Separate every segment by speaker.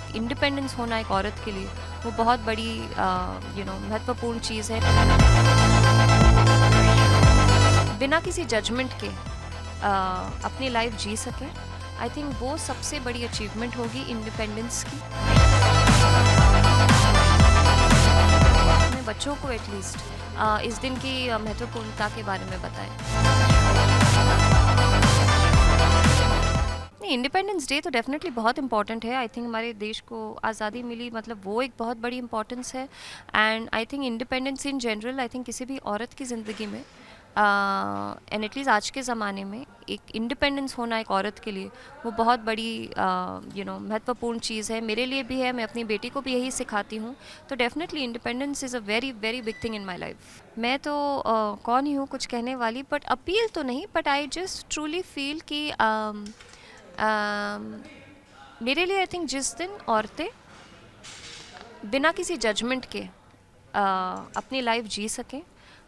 Speaker 1: एक इंडिपेंडेंस होना एक औरत के लिए वो बहुत बड़ी महत्वपूर्ण चीज़ है। बिना किसी जजमेंट के अपनी लाइफ जी सकें, आई थिंक वो सबसे बड़ी अचीवमेंट होगी इंडिपेंडेंस की। अपने बच्चों को एटलीस्ट इस दिन की महत्वपूर्णता के बारे में बताएं। नहीं, इंडिपेंडेंस डे तो डेफिनेटली बहुत इंपॉर्टेंट है। आई थिंक हमारे देश को आज़ादी मिली, मतलब वो एक बहुत बड़ी इंपॉर्टेंस है। And I think independence in general, I think किसी भी औरत की ज़िंदगी में एंड एटलीस्ट आज के ज़माने में एक इंडिपेंडेंस होना एक औरत के लिए वो बहुत बड़ी महत्वपूर्ण चीज़ है। मेरे लिए भी है, मैं अपनी बेटी को भी यही सिखाती हूँ। तो definitely independence is a very very big thing in my life. मैं तो कौन ही हूँ कुछ कहने वाली, बट अपील तो नहीं, but I just truly feel कि मेरे लिए आई थिंक जिस दिन औरतें बिना किसी जजमेंट के अपनी लाइफ जी सकें,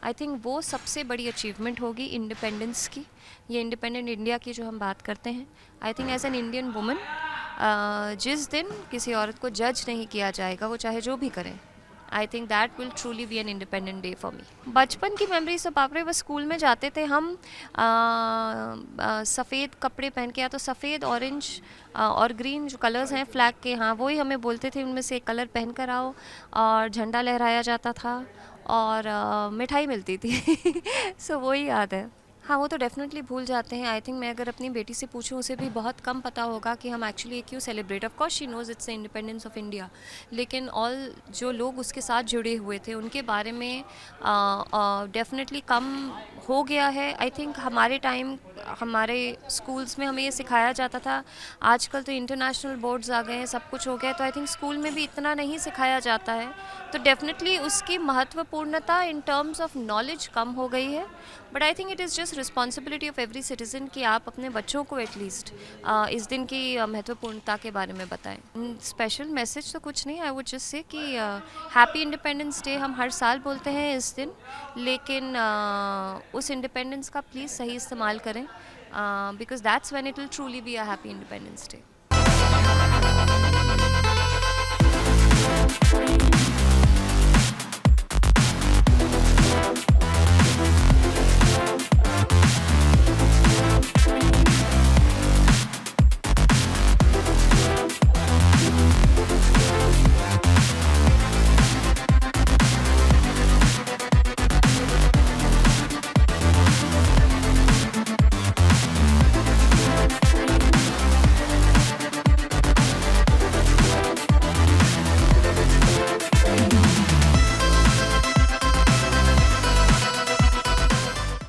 Speaker 1: आई थिंक वो सबसे बड़ी अचीवमेंट होगी इंडिपेंडेंस की। ये इंडिपेंडेंट इंडिया की जो हम बात करते हैं, I think as an Indian woman जिस दिन किसी औरत को जज नहीं किया जाएगा, वो चाहे जो भी करें, I think that will truly be an independent day for me. बचपन की मेमोरीज तो बाप रे, बस स्कूल में जाते थे हम सफ़ेद कपड़े पहन के, या तो सफ़ेद ऑरेंज और ग्रीन जो कलर्स हैं फ्लैग के, हाँ वही हमें बोलते थे उनमें से एक कलर पहन कर आओ, और झंडा लहराया जाता था और मिठाई मिलती थी सो वही याद है। हाँ, वो तो डेफ़िनेटली भूल जाते हैं। आई थिंक मैं अगर अपनी बेटी से पूछूँ, उसे भी बहुत कम पता होगा कि हम एक्चुअली ये क्यों celebrate. Of course she knows it's the independence of India, लेकिन ऑल जो लोग उसके साथ जुड़े हुए थे उनके बारे में डेफ़िनेटली कम हो गया है। आई थिंक हमारे टाइम हमारे स्कूल्स में हमें ये सिखाया जाता था। आजकल तो इंटरनेशनल बोर्ड्स आ गए हैं, सब कुछ हो गया है, तो आई थिंक स्कूल में भी इतना नहीं सिखाया जाता है। तो डेफ़िनेटली उसकी महत्वपूर्णता इन टर्म्स ऑफ नॉलेज कम हो गई है। But I think it is just responsibility of every citizen कि आप अपने बच्चों को एटलीस्ट इस दिन की महत्वपूर्णता के बारे में बताएं। स्पेशल मैसेज तो कुछ नहीं, आई वुड जस्ट से कि हैप्पी इंडिपेंडेंस डे हम हर साल बोलते हैं इस दिन, लेकिन उस इंडिपेंडेंस का प्लीज़ सही इस्तेमाल करें, because that's when it will truly be a happy independence day.